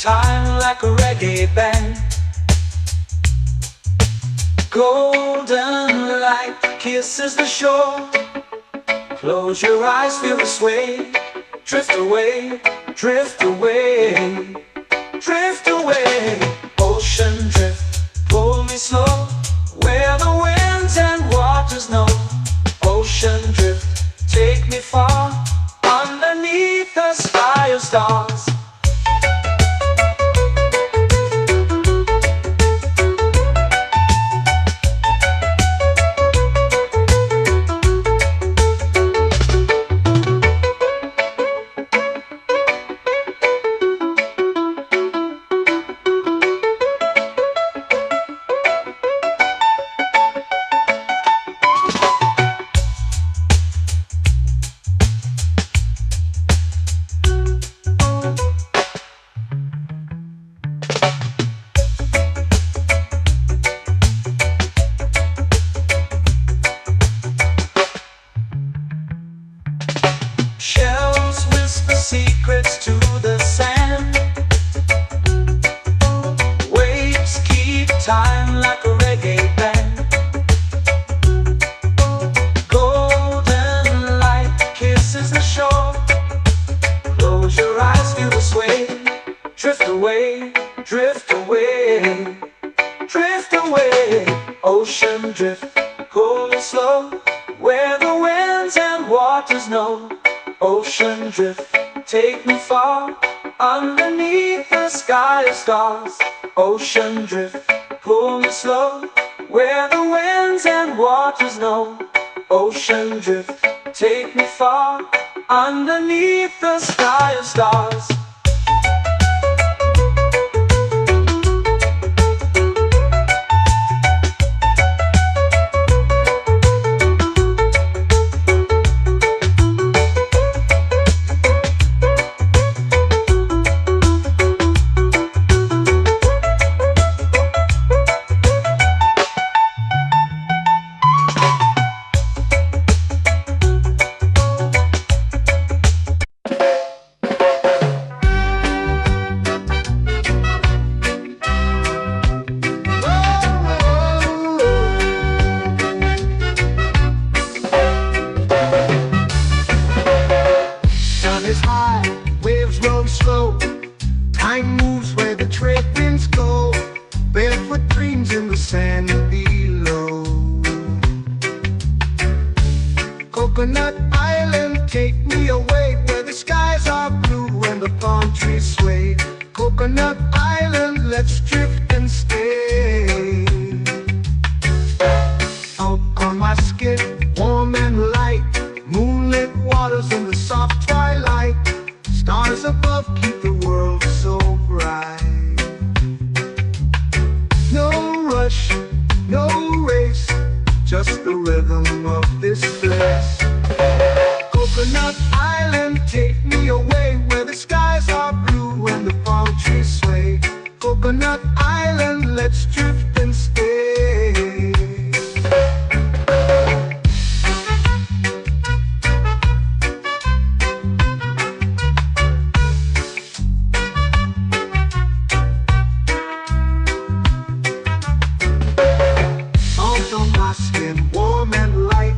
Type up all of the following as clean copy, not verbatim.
time like a reggae band. Golden light kisses the shore. Close your eyes, feel the sway. Drift away, drift away, drift away. Ocean drift, pull me slow, where the winds and waters know. Ocean drift, take me far, underneath the sky of stars. Shells whisper secrets to the sand. Waves keep time like a reggae band. Golden light kisses the shore. Close your eyes, feel the sway. Drift away, drift away, drift away. Ocean drift, pull me slow, where the winds and waters know. Ocean drift, take me far, underneath the sky of stars. Ocean drift, pull me slow, where the winds and waters know. Ocean drift, take me far, underneath the sky of stars. Waves roll slow, time moves where the trade winds go. Barefoot dreams in the sand below. Coconut Island, take me away, where the skies are blue and the palm trees sway. Coconut Island, let's drift and stay. Out on my skin, warm and light, moonlit waters in the soft twilight. Stars above keep the world so bright. No rush, no race, just the rhythm of this place. Coconut Island, take me away, where the skies are blue and the palm trees sway. Coconut Island, let's drift and stay. Warm and light,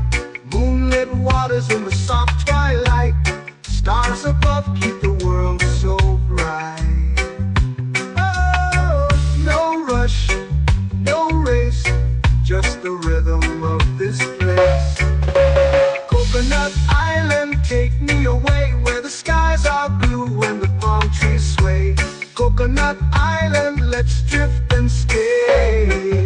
moonlit waters in the soft twilight. Stars above keep the world so bright. Oh, no rush, no race, just the rhythm of this place. Coconut Island, take me away, where the skies are blue and the palm trees sway. Coconut Island, let's drift and stay.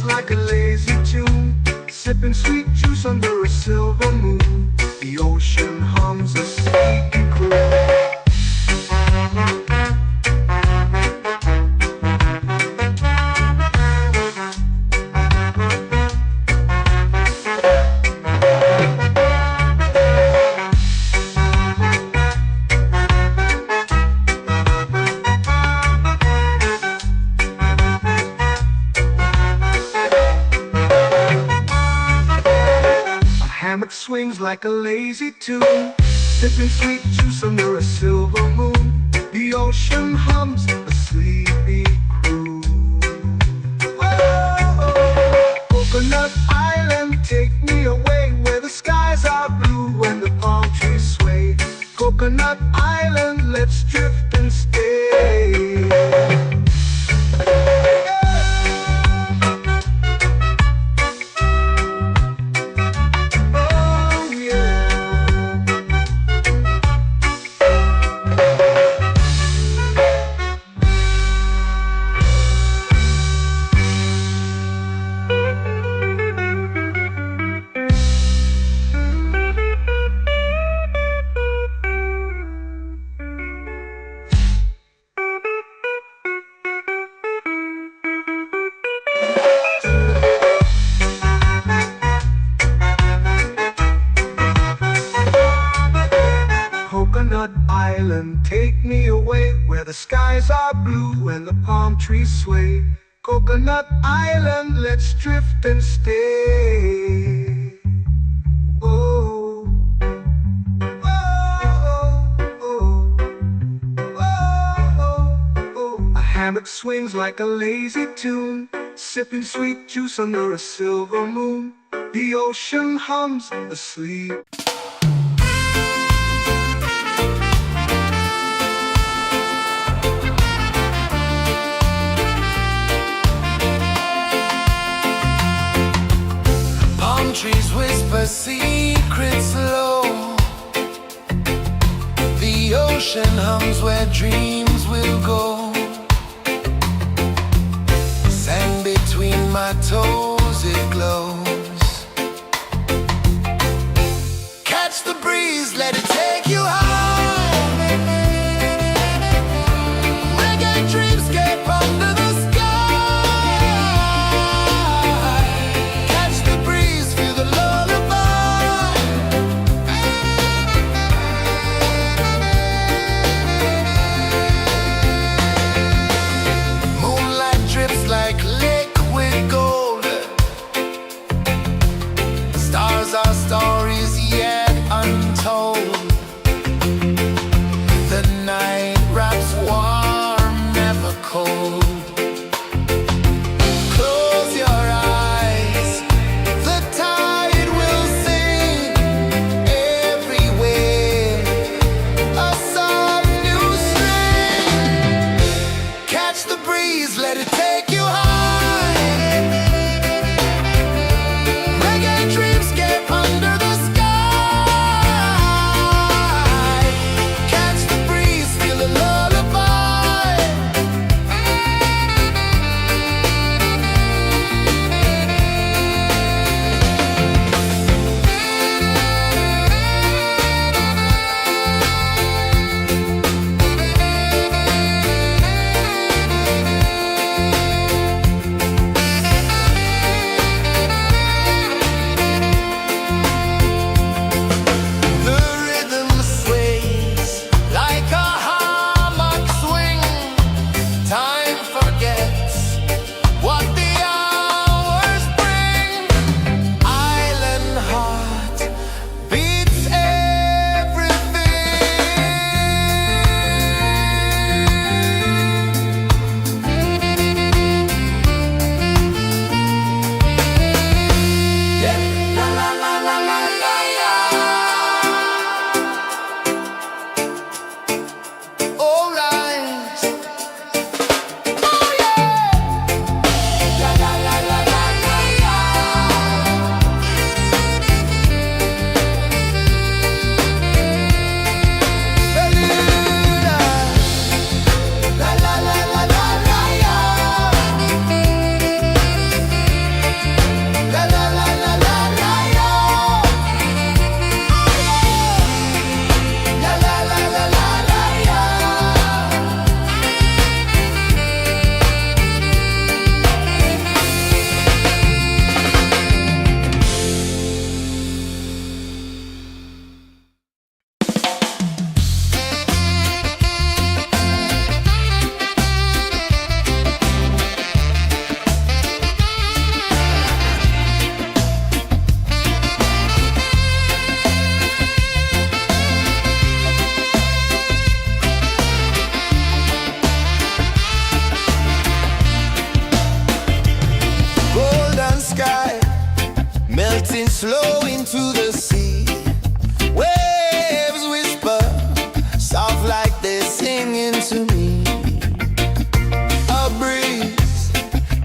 Like a lazy tune, sipping sweet juice under a silver moon. The ocean hums a sleepy croon. Hammock swings like a lazy tune, Sipping sweet juice under a silver moon. The ocean hums a sleepy croon. Oh, Coconut Island, take me away where the skies are blue and the palm trees sway. Coconut Island, let's drift and stay. Coconut Island, take me away where the skies are blue and the palm trees sway. Coconut Island, let's drift and stay. Oh, oh, oh, oh, oh. A hammock swings like a lazy tune, sipping sweet juice under a silver moon. The ocean hums asleep. Trees whisper secrets low. The ocean hums where dreams will go. Sand between my toes, it glows. Catch the breeze, let it take you high. Reggae dreamscape under the sky. to me. A breeze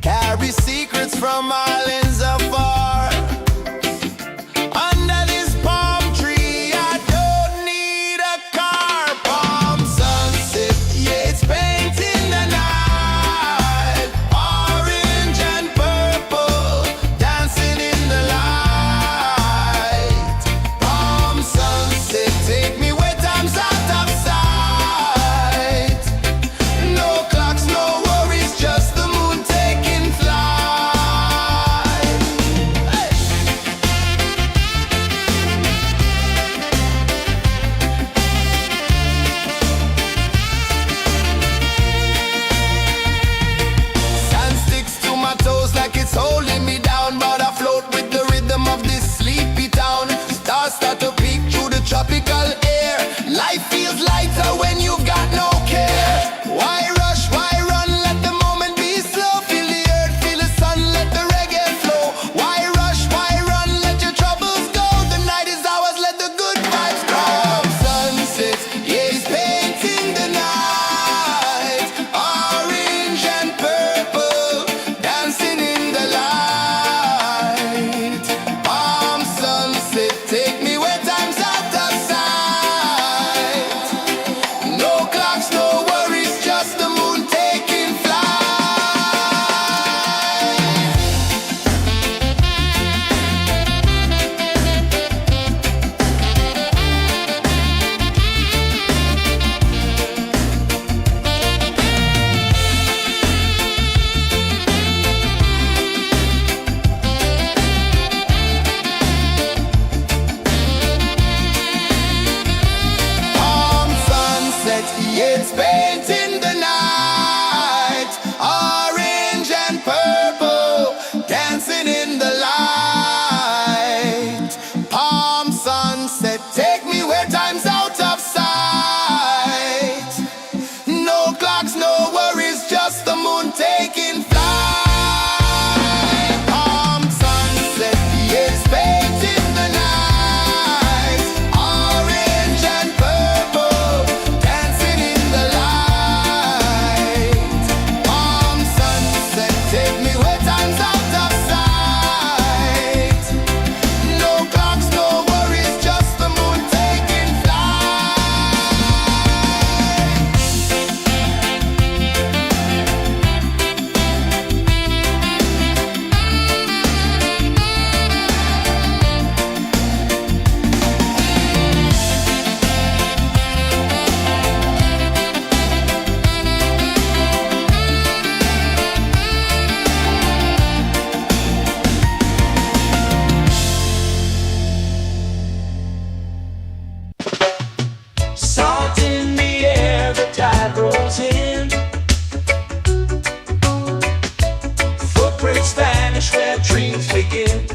carries secrets from islands afar. Under this palm tree, I don't need a car. Palm sunset, yeah, it's painting the night. Orange and purple, dancing in the light. Palm sunset, take me where time's out of sight. No clocks, no worries, just the moon taking flight. Hey! Sand sticks to my toes like it's holding me down, but I float with the rhythm of this sleepy town. Stars start to peek through the tropical air. Life feels lighter when you've got no care. Why rush, why run, let the moment be slow. Feel the earth, feel the sun, let the reggae flow. Why rush, why run, let your troubles go. The night is ours, let the good vibes come. Sunset, yeah, it's painting the night. Orange and purple, dancing in the light. Palm sunset, take me where time's out of sight. No clocks, no worries, just the moon taking flight. Palm sunset, yeah, it's painting the night. Orange and purple, dancing in the light. Palm sunset, take me where time's out of sight. No clocks, no worries, just the moon taking flight. Palm sunset, yeah, it's painting the night. Orange and purple, dancing in the light. Palm sunset, take me where time's out of sight. No clocks, no worries, just the moon taking flight. Salt in the air, the tide rolls in. Footprints vanish where dreams begin.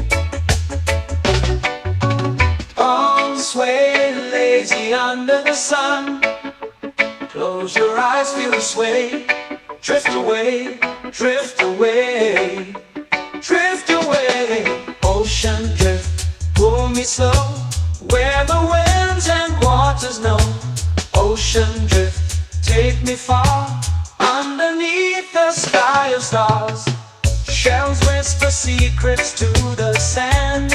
Arms sway lazy under the sun. Close your eyes, feel the sway. Drift away, drift away, drift away. Ocean drift, pull me slow. Where the winds and waters know. Ocean drift, take me far. Underneath the sky of stars. Shells whisper secrets to the sand.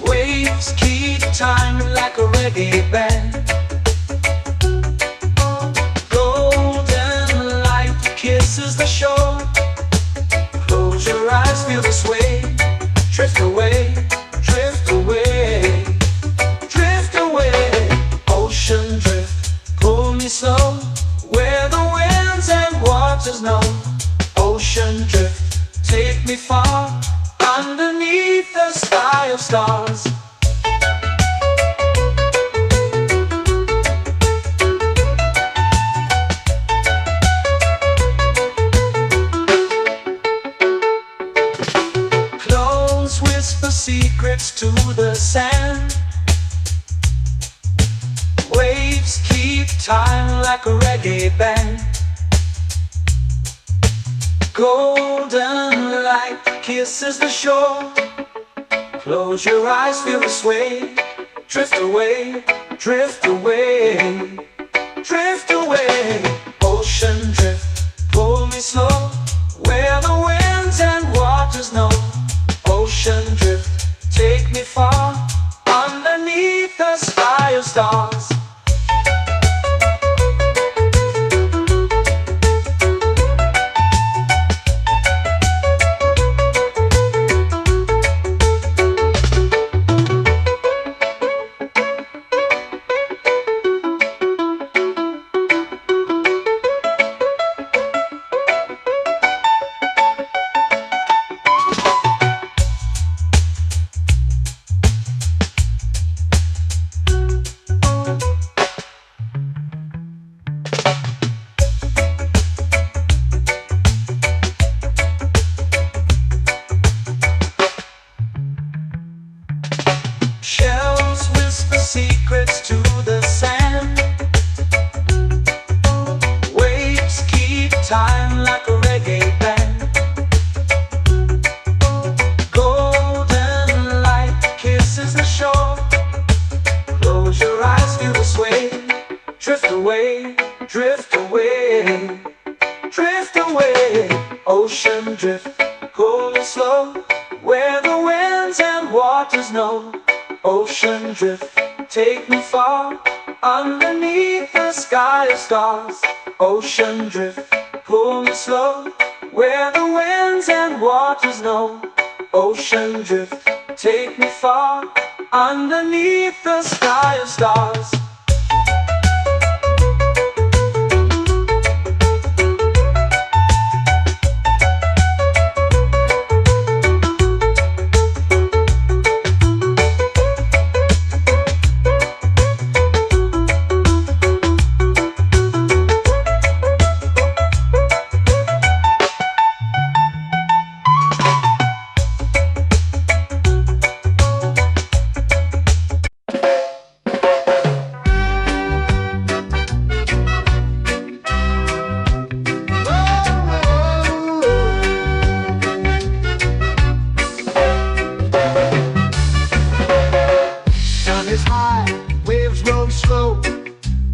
Waves keep time like a reggae band. Golden light kisses the shore. Close your eyes, feel the sway. Drift away, drift away, drift away. Ocean drift, pull me slow. Where the winds and waters know. Ocean drift, take me far. Underneath the sky of stars. Close whisper secrets to the sand. Waves keep time like a reggae band. Golden light kisses the shore. Close your eyes, feel the sway. Drift away, drift away, drift away, drift away, drift away. Ocean drift, cool and slow, where the winds and waters know. Ocean drift, take me far, underneath the sky of stars. Ocean drift, pull me slow, where the winds and waters know. Ocean drift, take me far, underneath the sky of stars. Is high, waves roll slow.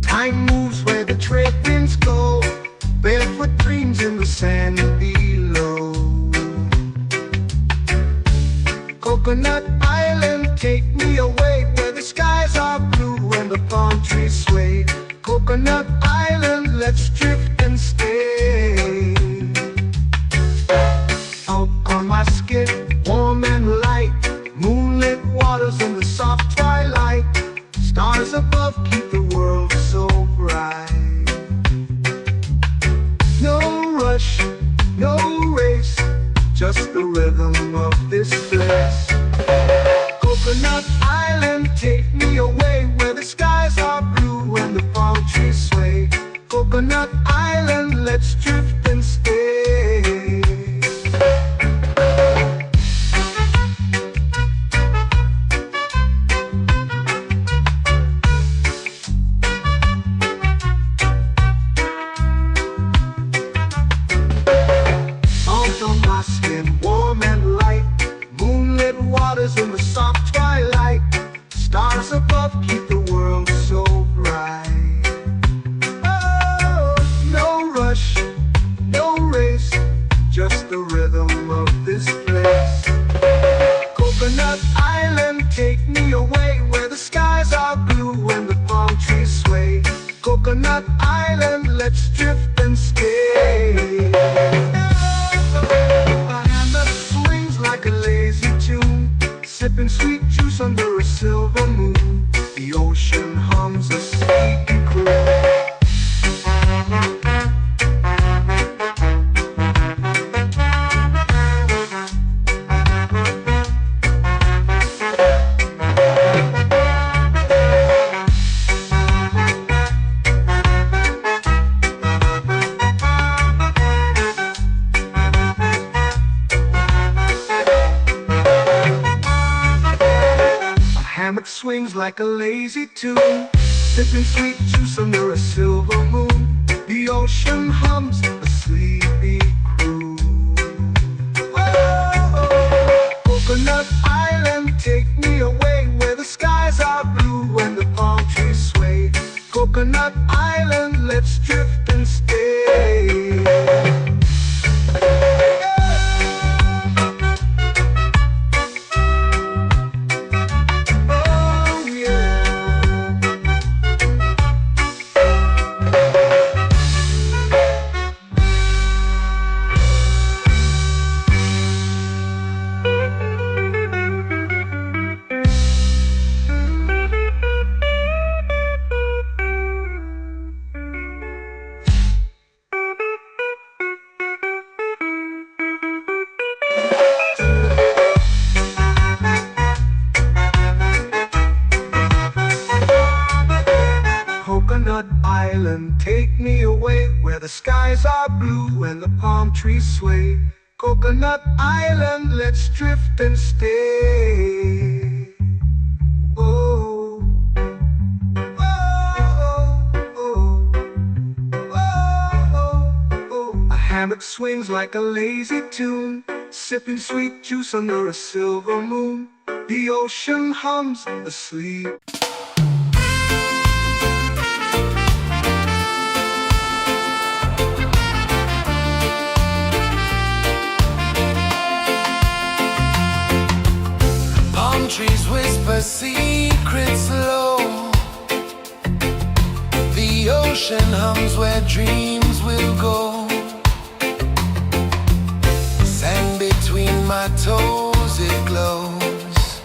Time moves where the trade winds go. Barefoot dreams in the sand below. Coconut Island, take me away, where the skies are blue and the palm trees sway. Coconut Island, let's drift and stay. Out on my skin, warm and light, moonlit waters in the soft twilight. Stars above keep the world so bright. No rush, no race, just the rhythm of this place. Coconut Island, take me away, where the skies are blue and the palm trees sway. Coconut Island, let's drift and stay. In the soft twilight, stars above keep the world so bright. Oh, no rush, no race, just the rhythm of this place. Coconut Island, take me away, where the skies are blue and the palm trees sway. Coconut Island, let's drift and stay. A hand that swings like a lazy tune, sipping sweet juice under a silver moon. The ocean hums a sleepy croon. Hammock swings like a lazy tune, sipping sweet juice under a silver moon. The ocean hums a sleepy croon. Oh, Coconut Island, take me away, where the skies are blue and the palm trees sway. Coconut Island, let's drift and stay. Coconut Island, take me away, where the skies are blue and the palm trees sway. Coconut Island, let's drift and stay. Oh, oh, oh, oh, oh. A hammock swings like a lazy tune, sipping sweet juice under a silver moon. The ocean hums asleep. secret's low. The ocean hums where dreams will go. Sand between my toes, it glows.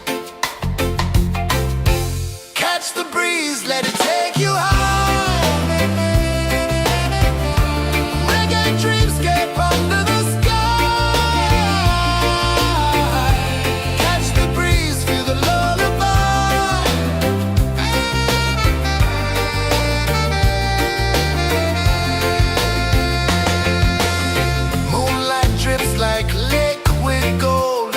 Catch the breeze, let it take you high. Reggae dreamscape under the sky. Catch the breeze, feel the lullaby. Moonlight drips like liquid gold.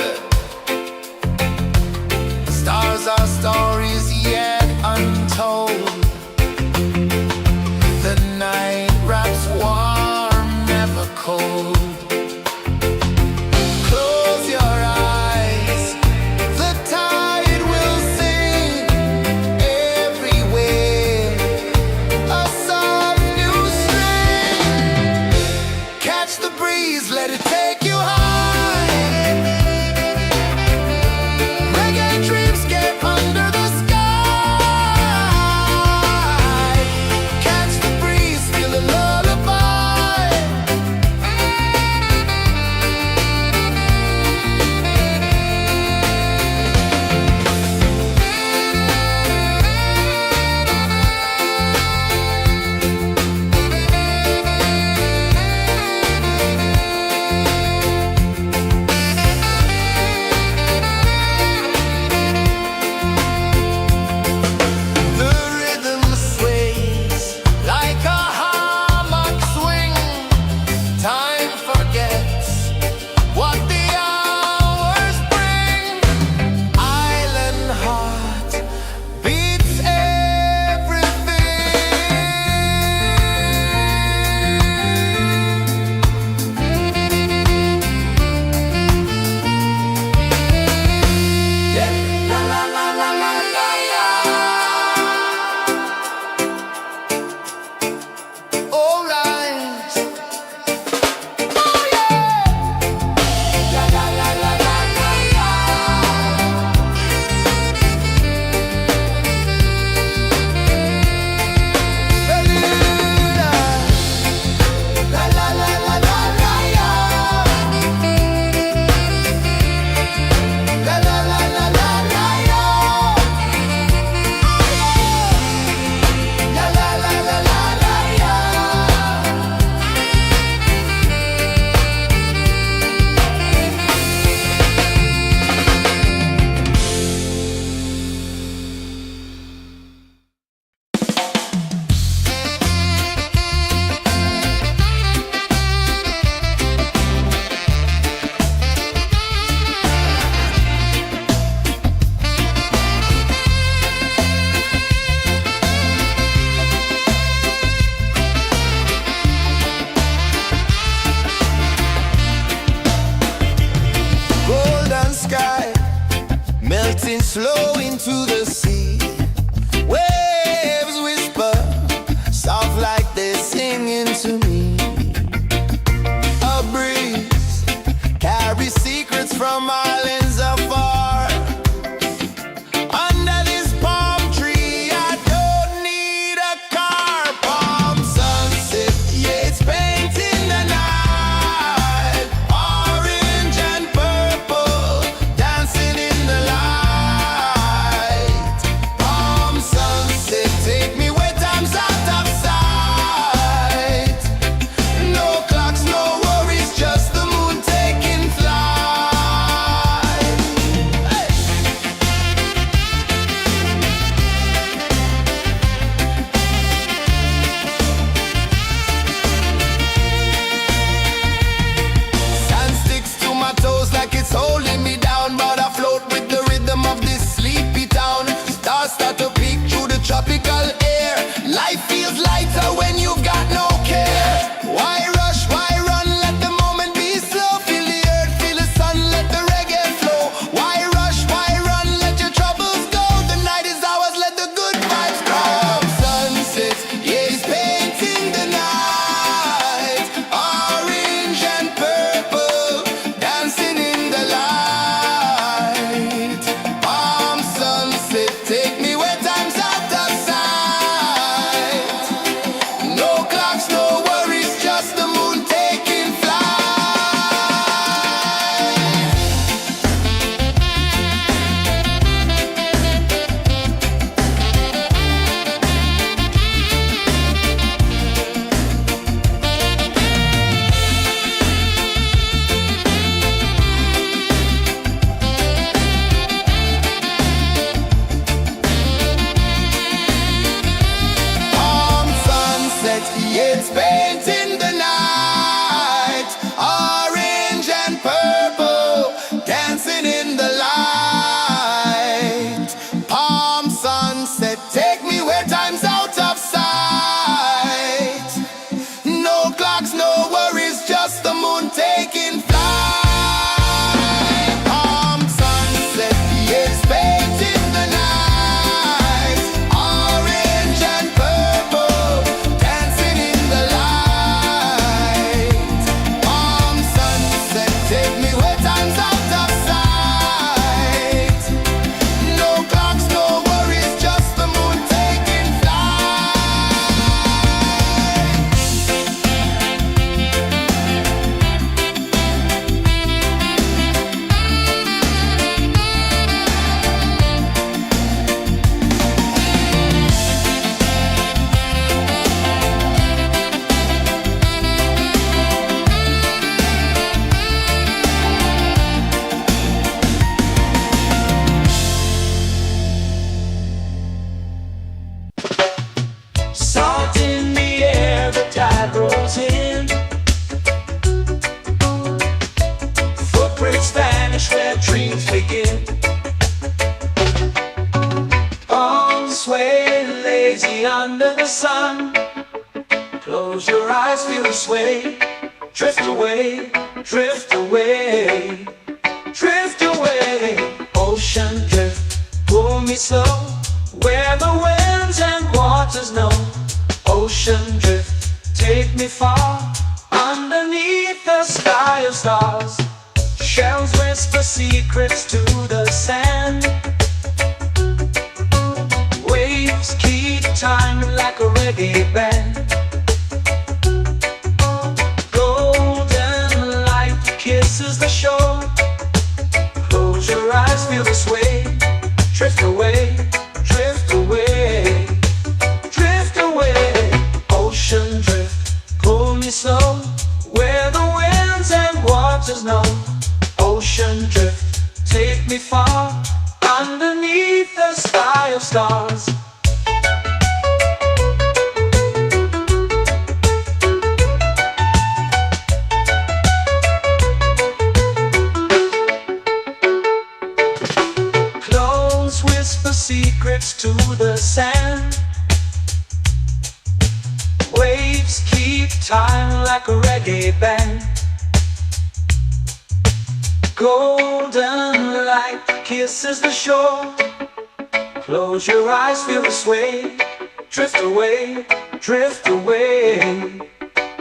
sun. Close your eyes, feel the sway. Drift away, drift away, drift away. Ocean drift, pull me slow, where the winds and waters know. Ocean drift, take me far, underneath the sky of stars. Shells whisper secrets to the sand. Waves keep time like a reggae band. Golden light kisses the shore. Close your eyes, feel the sway. Drift away, drift away, drift away. Ocean drift, pull me slow, where the winds and waters know. Ocean drift, take me far, underneath the sky of stars. Clones whisper secrets to the sand. Waves keep time like a reggae band. Golden light kisses the shore. Close your eyes, feel the sway. Drift away, drift away,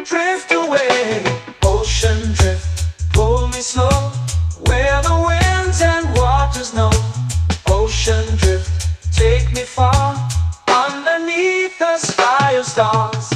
drift away. Ocean drift, pull me slow, where the winds and waters know. Ocean drift, take me far, underneath the sky of stars.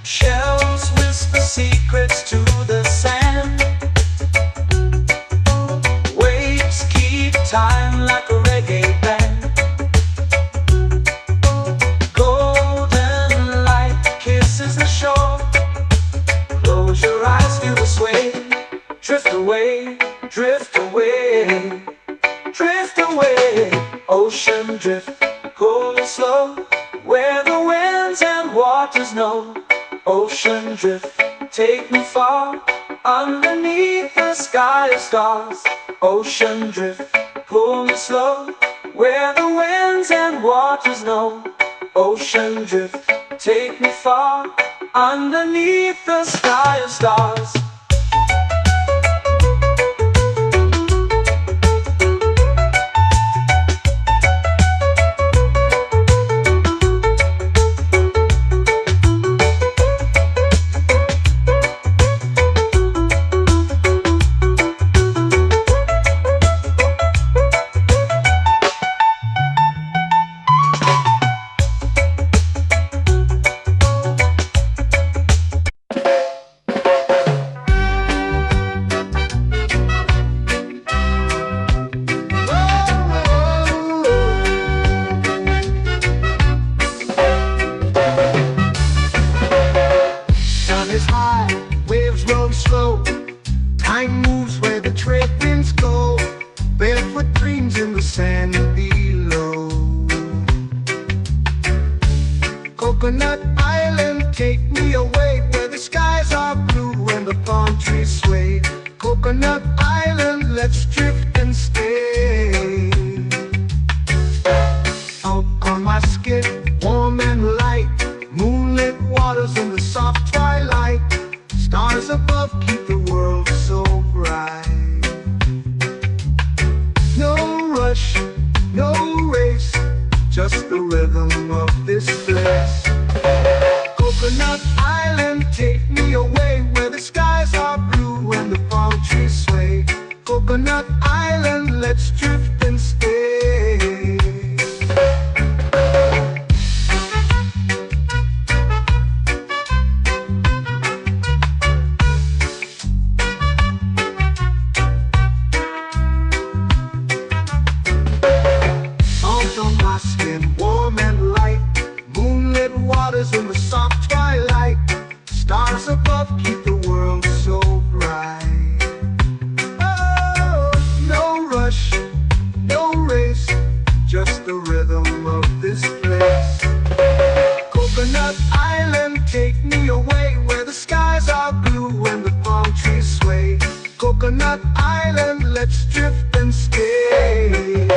Shells whisper secrets to the sand. Waves keep time like a reggae band. Golden light kisses the shore. Close your eyes, feel the sway. Drift away, drift away, drift away. Ocean drift, pull me slow, where the winds and waters know. Ocean drift, take me far, underneath the sky of stars. Ocean drift, pull me slow, where the winds and waters know. Ocean drift, take me far, underneath the sky of stars. Is high, waves roll slow. Time moves where the trade winds go. Barefoot dreams in the sand below. Coconut Island, take me away, where the skies are blue and the palm trees sway. Coconut Island, let's drift and stay. Out on my skin, warm and light, moonlit waters in the soft twilight. Stars above keep the world so bright. No rush, no race, just the rhythm of this place. Coconut Island, take me away, where the skies are blue and the palm trees sway. Coconut Island, let's drift and stay. above keep the world so bright. Oh, no rush, no race, just the rhythm of this place. Coconut Island, take me away where the skies are blue and the palm trees sway. Coconut Island, let's drift and stay.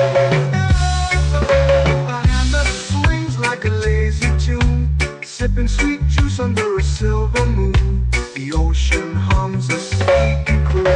A hand that swings like a lazy tune, sipping sweet juice under a silver moon. The ocean hums a sleepy croon.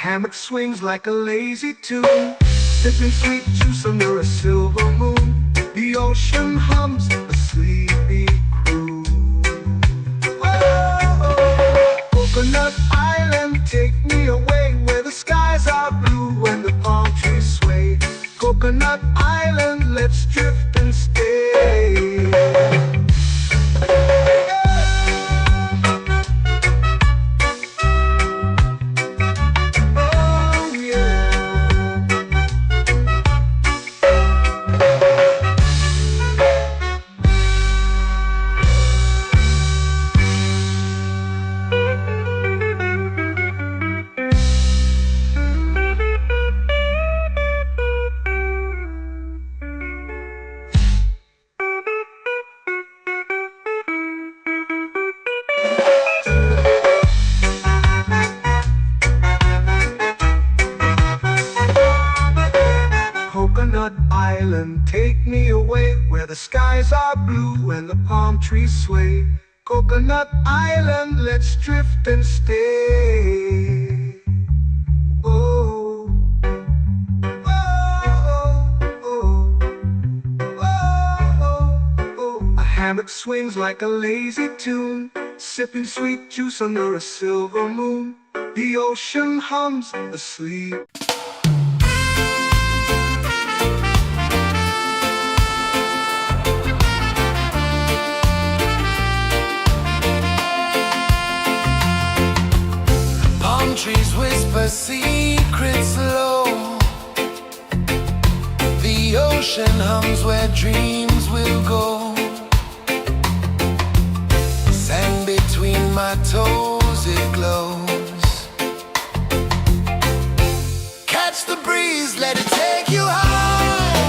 Hammock swings like a lazy tune, sipping sweet juice under a silver moon. The ocean hums a sleepy croon. Oh, Coconut Island, take me away where the skies are blue and the palm trees sway. Coconut Island, let's drift and stay. Coconut Island, take me away where the skies are blue and the palm trees sway. Coconut Island, let's drift and stay. Oh, oh, oh, oh, oh. A hammock swings like a lazy tune, sipping sweet juice under a silver moon. The ocean hums asleep. Trees whisper secrets low. The ocean hums where dreams will go. Sand between my toes, it glows. Catch the breeze, let it take you high.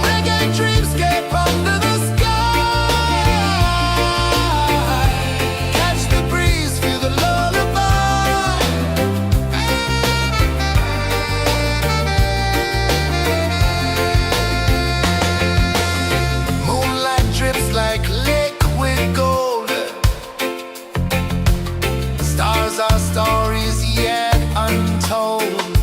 Reggae dreamscape under the sky. Our stories yet untold.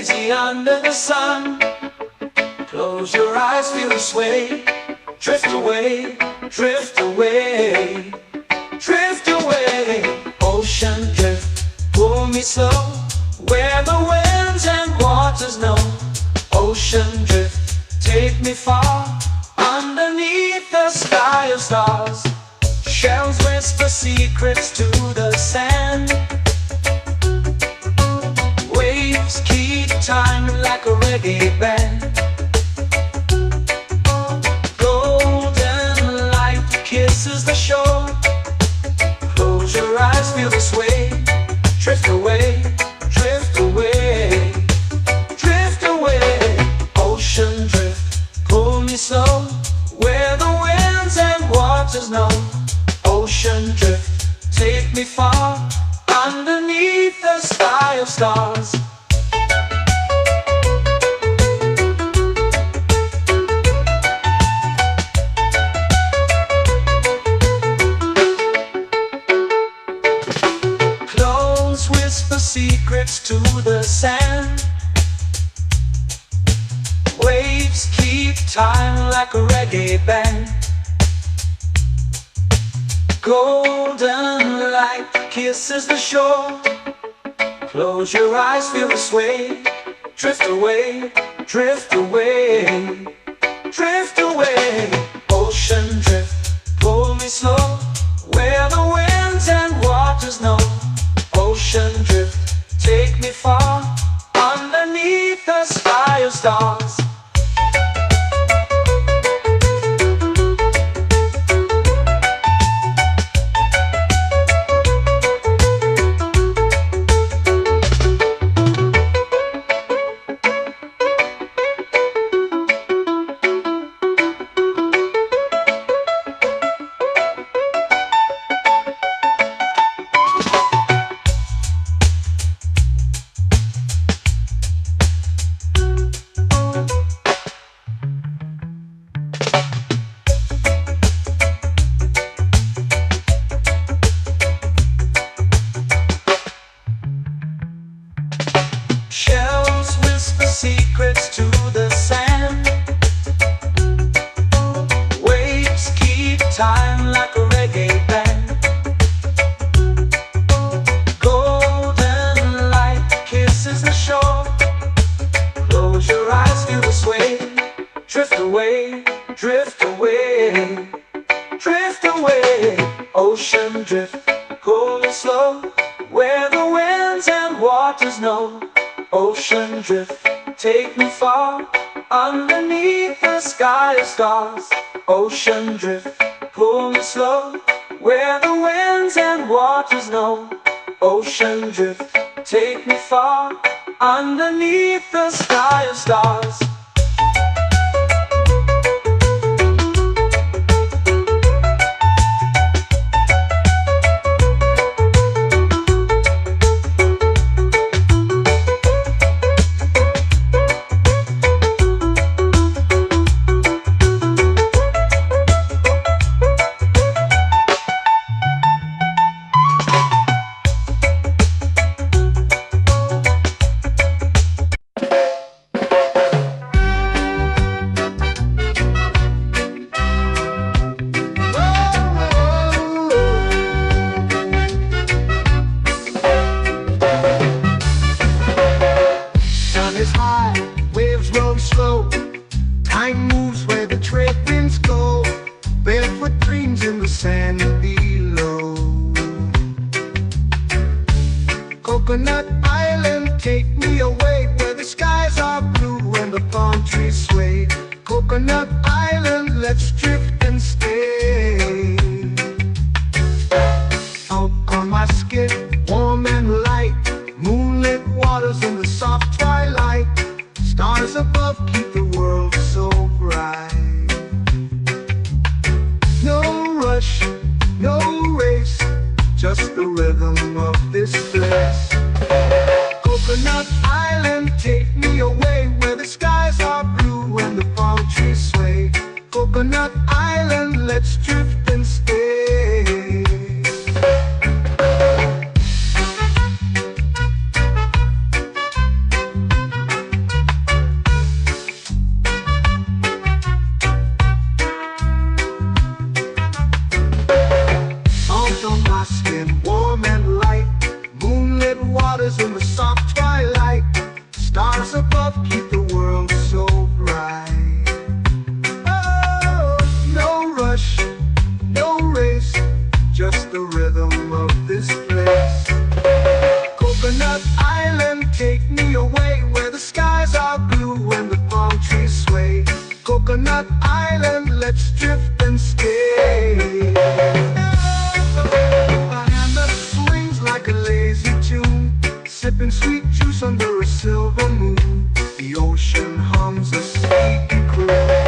lazy under the sun. Close your eyes, feel the sway. Drift away, drift away, drift away. Ocean drift, pull me slow, where the winds and waters know. Ocean drift, take me far, underneath the sky of stars. Shells whisper secrets to the sand. Waves keep time like a reggae band. Golden light kisses the shore. Close your eyes, feel the sway. Drift away, drift away, drift away. Ocean drift, pull me slow, where the winds and waters know. Ocean drift, take me far, underneath the sky of stars. Clones whisper secrets to the sand. Waves keep time like a reggae band. Golden light kisses the shore. Close your eyes, feel the sway. Drift away, drift away, drift away. Ocean drift, pull me slow, where the winds and waters know. Ocean drift, take me far, underneath the sky of stars. Shells whisper secrets to the sand. Waves keep time like a reggae band. Golden light kisses the shore. Close your eyes, feel the sway. Drift away, drift away, drift away. Ocean drift, cool and slow, where the winds and waters know. Ocean drift, take me far, underneath the sky of stars. Ocean drift, pull me slow, where the winds and waters know. Ocean drift, take me far, underneath the sky of stars. Time moves where the trade winds go. Barefoot dreams in the sand below. Coconut Island, take me away, where the skies are blue and the palm trees sway. Coconut Island, let's drift and stay. Out on my skin, warm and light, moonlit waters in the soft twilight. Stars above keep the world so bright. No rush, no race, just the rhythm of this place. Coconut Island, take me away, where the skies are blue and the palm trees sway. Coconut Island, let's drift let's drift and stay. A hand that swings like a lazy tune, sipping sweet juice under a silver moon. The ocean hums a sleepy croon.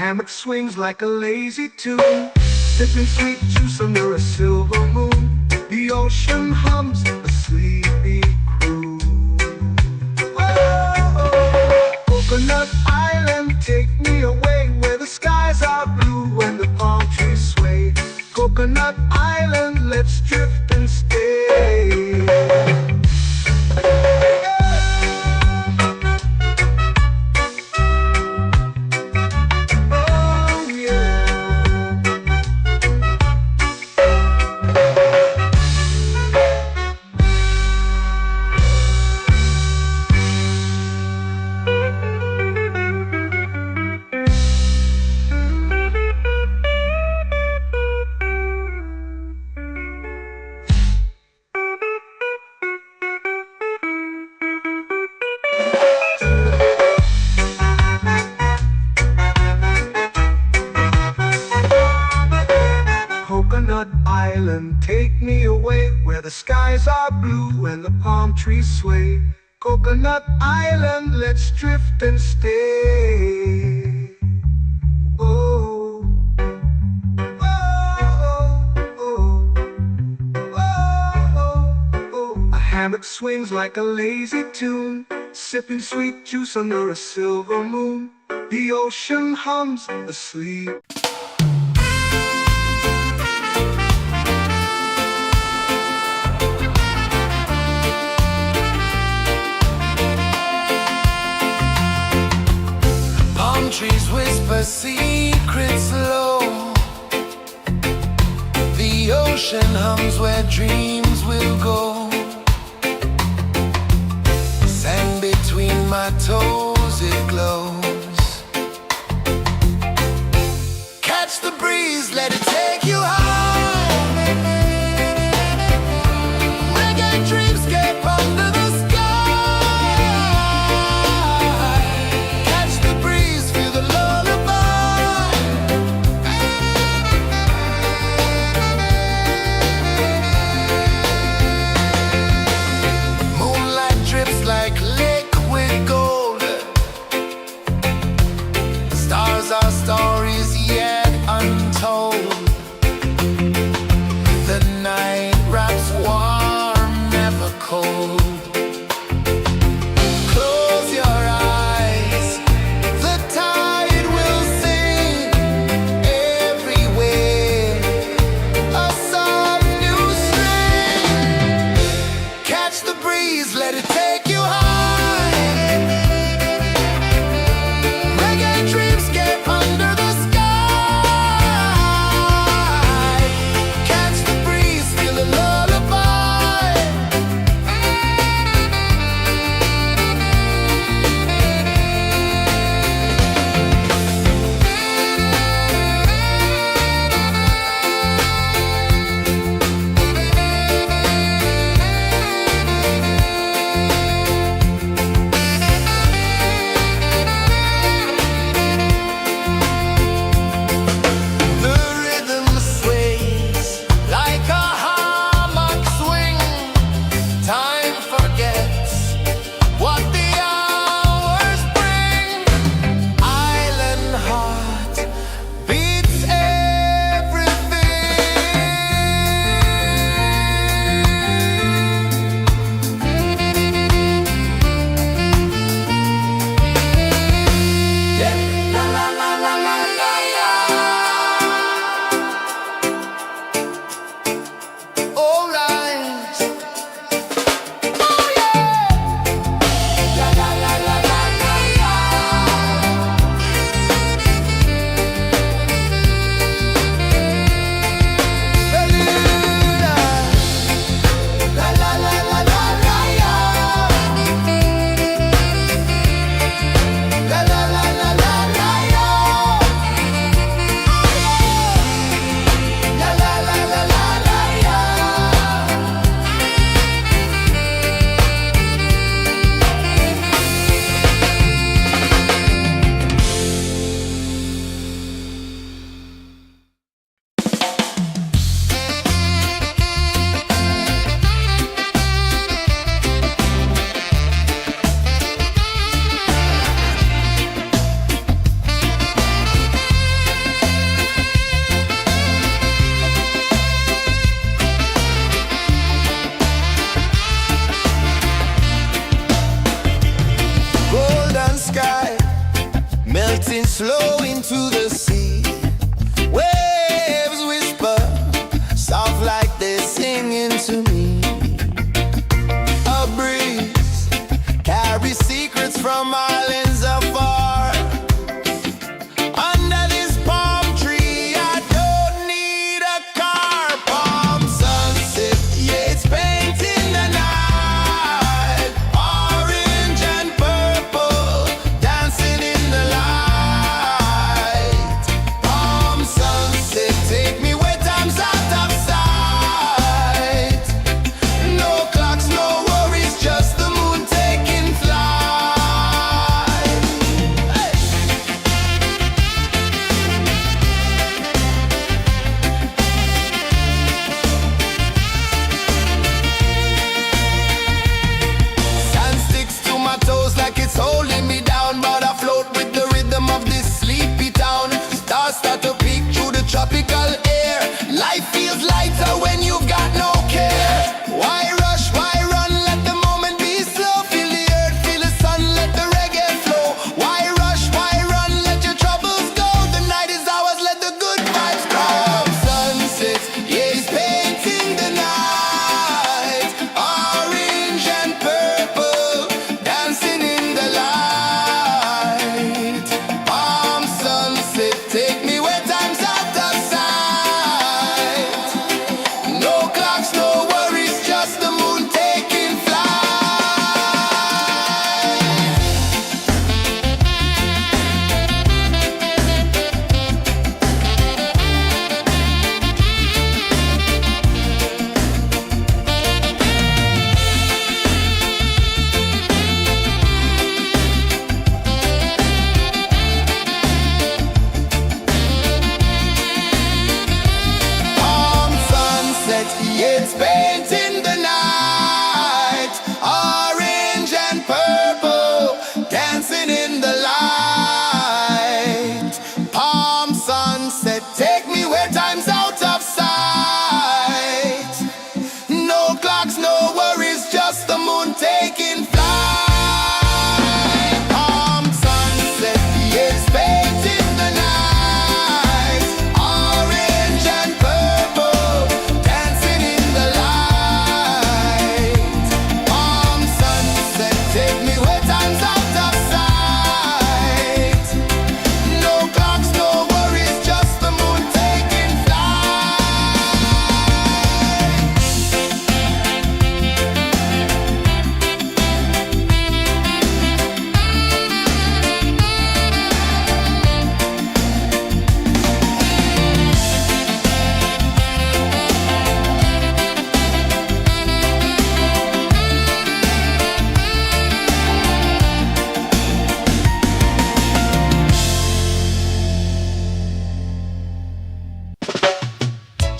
Hammock swings like a lazy tune, sipping sweet juice under a silver moon. The ocean hums a sleepy croon. Oh, Coconut Island, take me away where the skies are blue and the palm trees sway. Coconut Island, let's drift and stay. Coconut Island, take me away where the skies are blue and the palm trees sway. Coconut Island, let's drift and stay. Oh, oh, oh, oh, oh. A hammock swings like a lazy tune, sipping sweet juice under a silver moon. The ocean hums asleep. Trees whisper secrets low. The ocean hums where dreams will go. Sand between my toes, it glows. Catch the breeze, let it take you high. Reggae dreamscape under the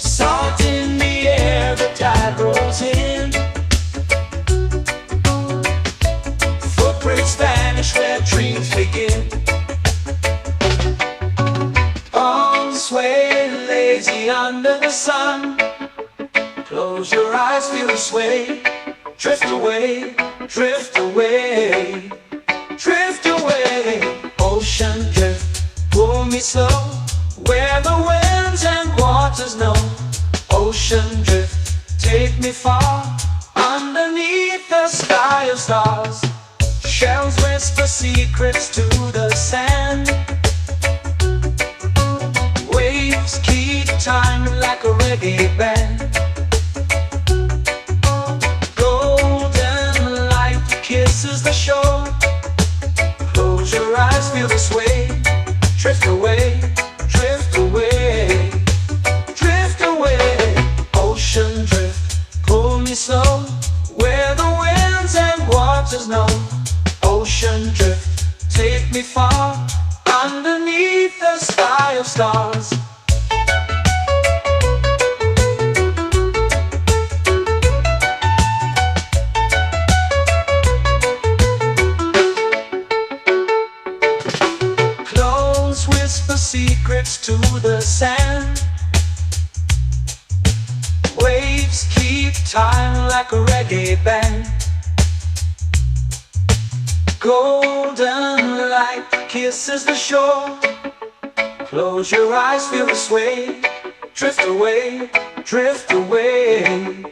Salt in the air, the tide rolls in. Footprints vanish where dreams begin. Arms sway lazy under the sun. Close your eyes, feel the sway. Drift away, drift away, drift away. Ocean drift, pull me slow, where the winds and waters know. Ocean drift, take me far, underneath the sky of stars. Shells whisper secrets to the sand. Waves keep time like a reggae band. Golden light kisses the shore. Close your eyes, feel the sway. Drift away, drift away, drift away. Ocean drift, pull me slow, where the winds and waters know. Ocean drift, take me far, underneath the sky of stars. Close whisper secrets to the sand. Waves keep time like a reggae band. Golden light kisses the shore. Close your eyes, feel the sway. Drift away, drift away,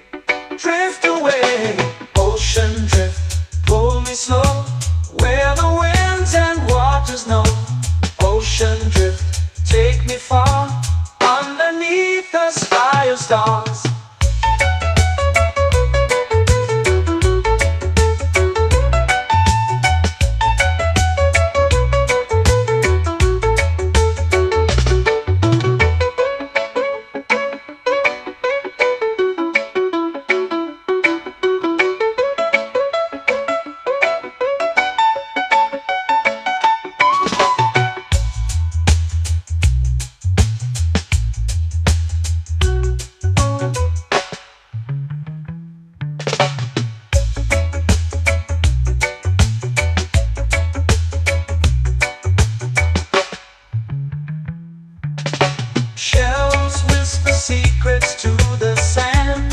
drift away. Ocean drift, pull me slow, where the winds and waters know. Ocean drift, take me far, underneath the sky of stars. Shells whisper secrets to the sand.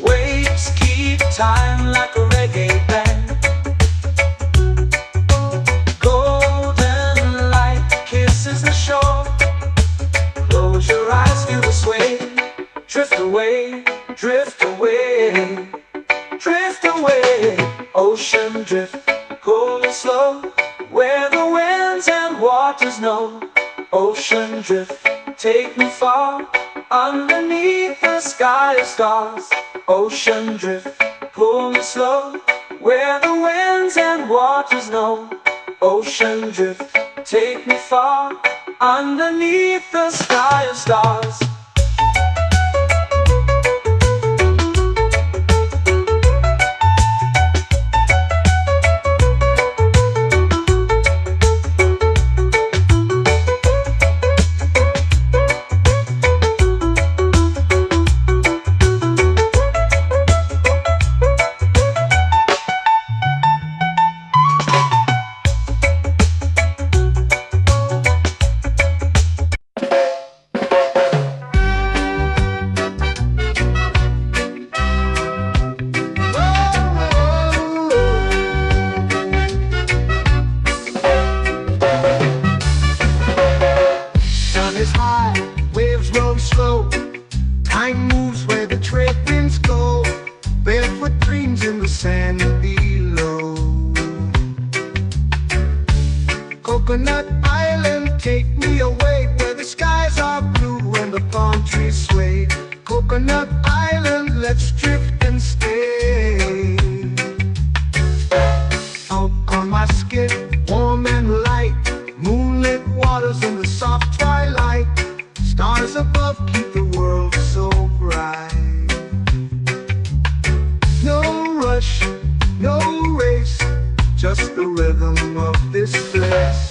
Waves keep time like a reggae band. Golden light kisses the shore. Close your eyes, feel the sway. Drift away, drift away, drift away. Ocean drift, pull me slow, where the winds and waters know. Ocean drift, take me far, underneath the sky of stars. Ocean drift, pull me slow, where the winds and waters know. Ocean drift, take me far, underneath the sky of stars. Coconut Island, take me away where the skies are blue and the palm trees sway. Coconut Island, let's drift and stay. Out on my skin, warm and light, moonlit waters in the soft twilight. Stars above keep the world so bright. No rush, no race, just the rhythm of this place.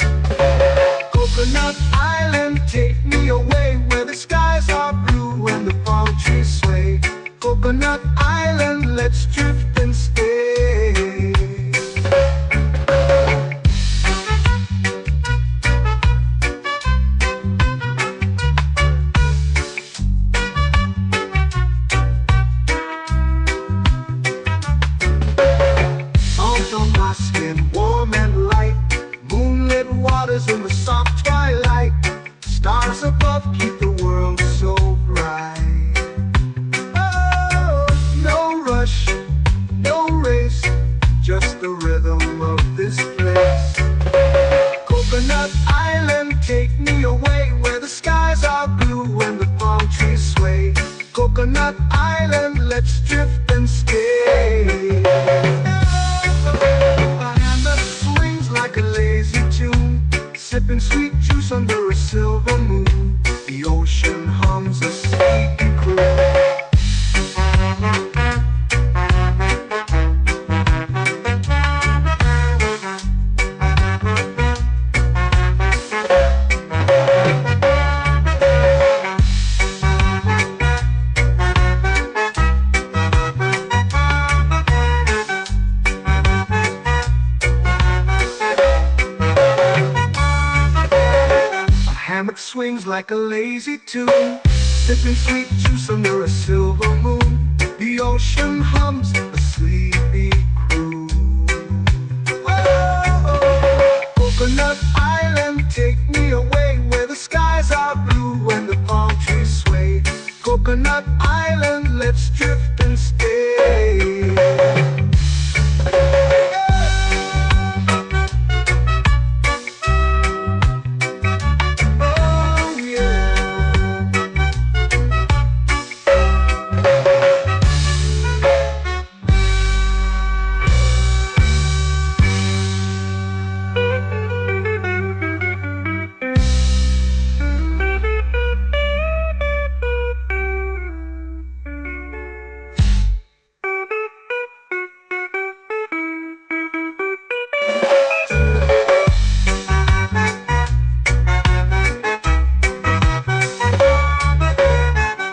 Coconut Island, take me away where the take me away where the skies are blue and the palm trees sway. Coconut Island, let's drift and stay. A hand that swings like a lazy tune, sipping sweet juice under a silver moon. The ocean hums a sleepy croon. Hammock swings like a lazy tune, sipping sweet juice under a silver moon. The ocean hums a sleepy croon. Whoa, Coconut Island, take me away where the skies are blue and the palm trees sway. Coconut Island, let's drift and stay.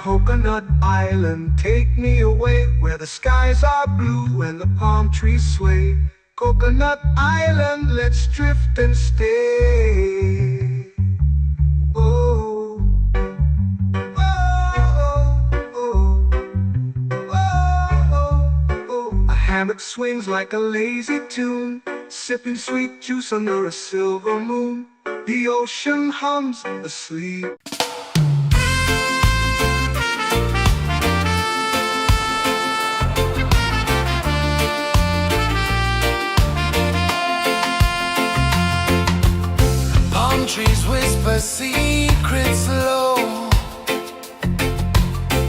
Coconut Island, take me away where the skies are blue and the palm trees sway. Coconut Island, let's drift and stay. Oh, oh, oh, oh, oh. A hammock swings like a lazy tune, sipping sweet juice under a silver moon. The ocean hums asleep. Trees whisper secrets low.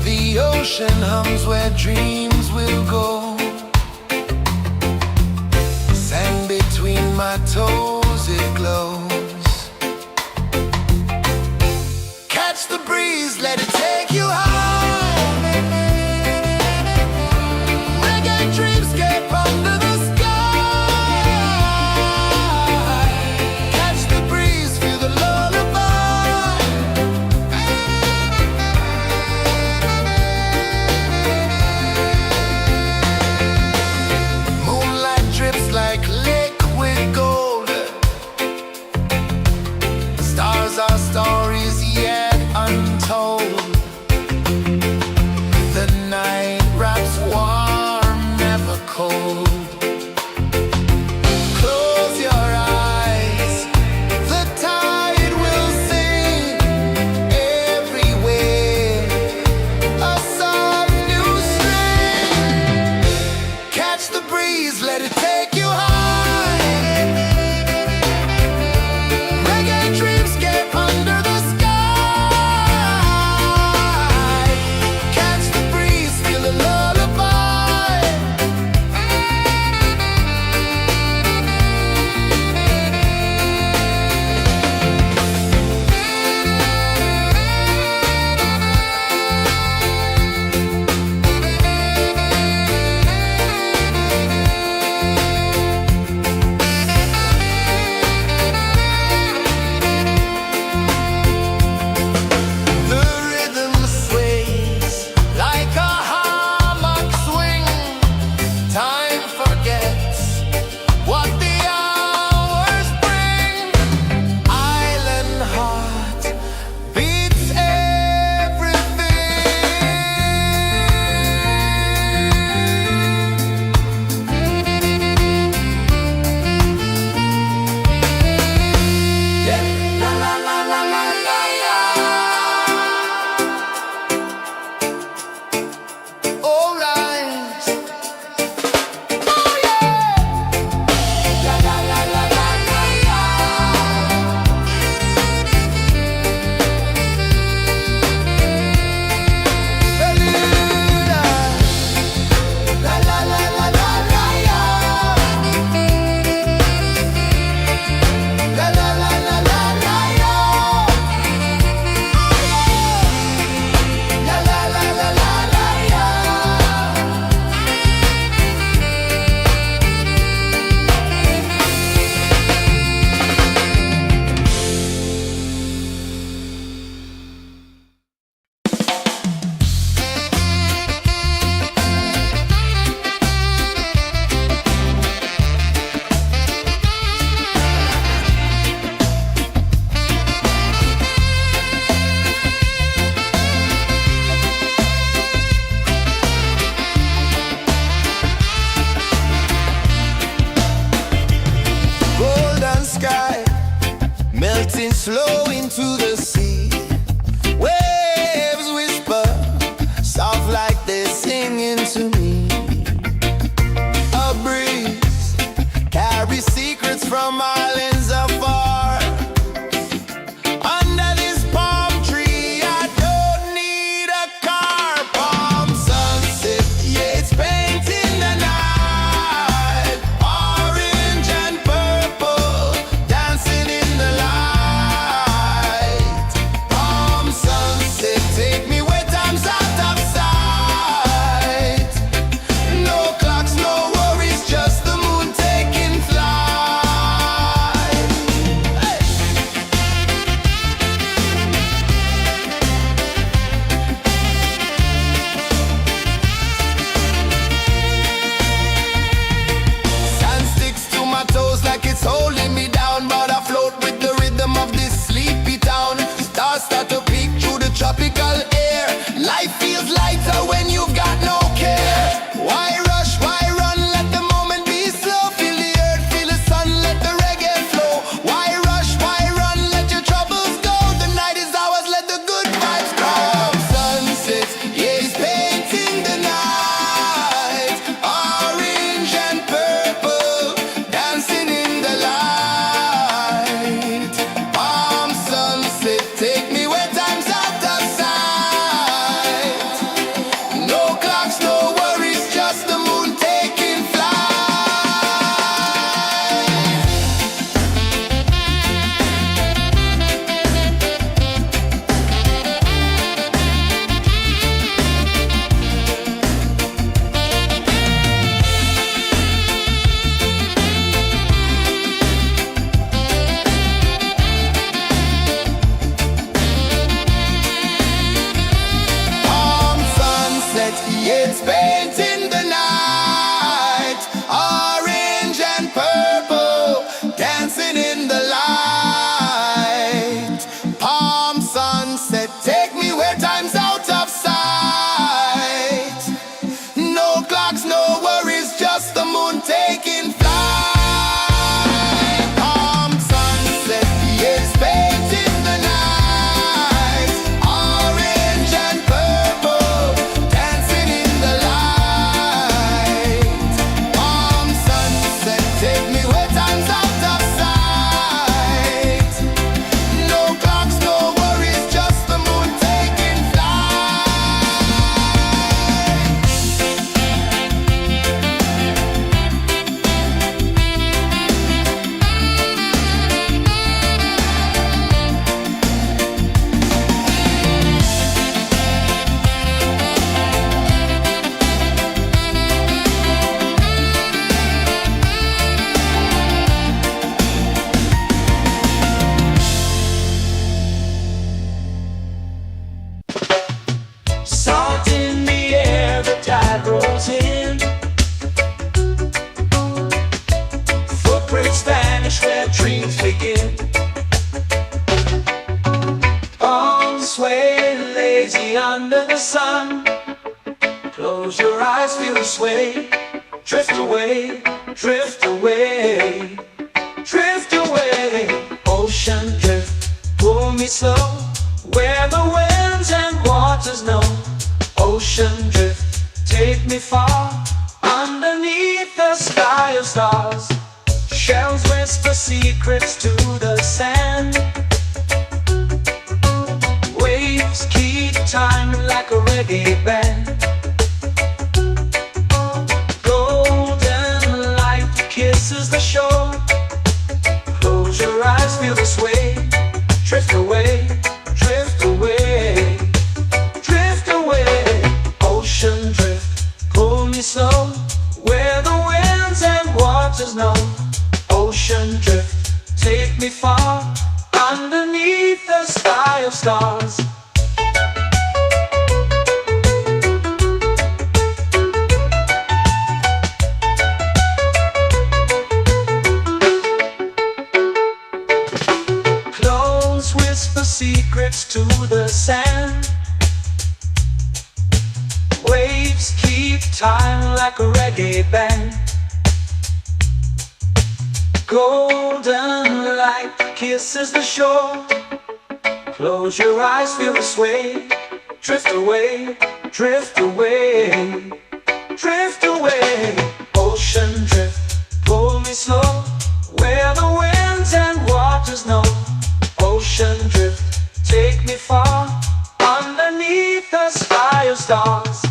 The ocean hums where dreams will go. Sand between my toes, it glows. Catch the breeze, let it take you high. Reggae dreamscape under the sky. Like liquid gold, to the sea. Waves whisper, soft like they're singing to me. A breeze carries secrets from islands afar. Under this palm tree, I don't need a car. Palm sunset, yeah, it's painting the night. Orange and purple, dancing in the light. Palm sunset, take me where time's out of sight. No clocks, no worries, just the moon taking flight. Hey! Sand sticks to my toes like it's holding me down, but I float with the rhythm of this sleepy town. Stars start to peek through the tropical air. Life feels lighter when you've got no care. Why rush, why run, let the moment be slow. Feel the earth, feel the sun, let the reggae flow. Why rush, why run, let your troubles go. The night is ours, let the good vibes come. Sunset, yeah, it's painting the night. Orange and purple, dancing in the light. Palm sunset, take me where time's out of sight. No clocks, no worries, just the moon taking flight. Palm sunset, yeah, it's painting the night. Orange and purple, dancing in the light. Palm sunset, take me where time's out of sight. No clocks, no worries, just the moon taking flight. Palm sunset, yeah, it's painting the night. Orange and purple, dancing in the light. Palm sunset, take me where time's out of sight. No clocks, no worries, just the moon taking flight. Salt in the air, the tide rolls in. Footprints vanish where dreams begin. Arms sway lazy under the sun. Close your eyes, feel the sway. Drift away, drift away, drift away. Ocean drift, pull me slow, where the winds and waters know. Ocean drift, take me far, underneath the sky of stars. Shells whisper secrets to the sand. Waves keep time like a reggae band. Golden light kisses the shore. Close your eyes, feel the sway. Drift away, drift away, drift away. Ocean drift, pull me slow, where the winds and waters know. Ocean drift, take me far, underneath the sky of stars. Close whisper secrets to the sand. Waves keep time like a reggae band. Golden light kisses the shore. Close your eyes, feel the sway. Drift away, drift away, drift away. Ocean drift, pull me slow, where the winds and waters know. Ocean drift, take me far, underneath the sky of stars.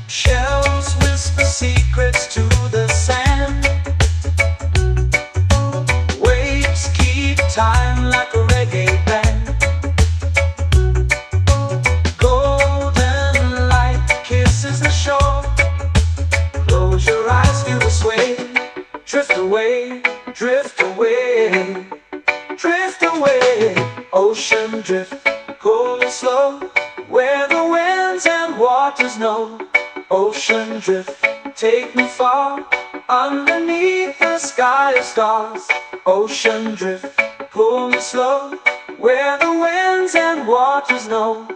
Shells whisper secrets to the sand. Waves keep time like a reggae band. Golden light kisses the shore. Close your eyes, feel the sway. Drift away, drift away, drift away. Ocean drift, cool and slow, where the winds and waters know. Ocean drift, take me far, underneath the sky of stars. Ocean drift, pull me slow, where the winds and waters know.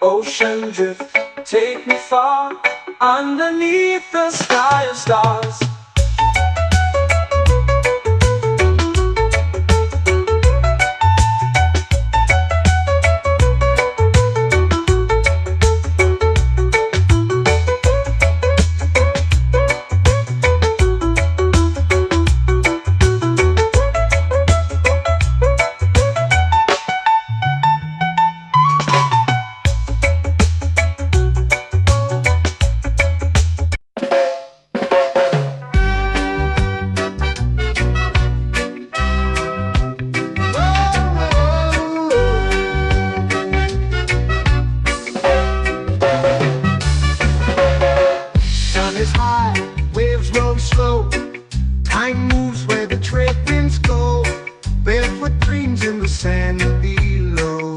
Ocean drift, take me far, underneath the sky of stars. Waves roll slow, time moves where the trade winds go. Barefoot dreams in the sand below.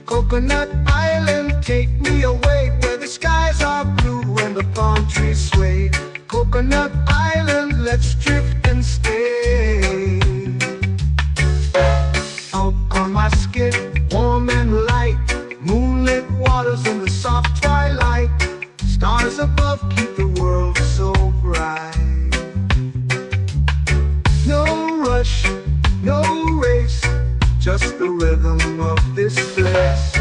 Coconut Island, take me away, where the skies are blue and the palm trees sway. Coconut Island, let's drift and stay. Out on my skin, warm and light, moonlit waters in the soft twilight. Stars above keep the world so bright. No rush, no race, just the rhythm of this place.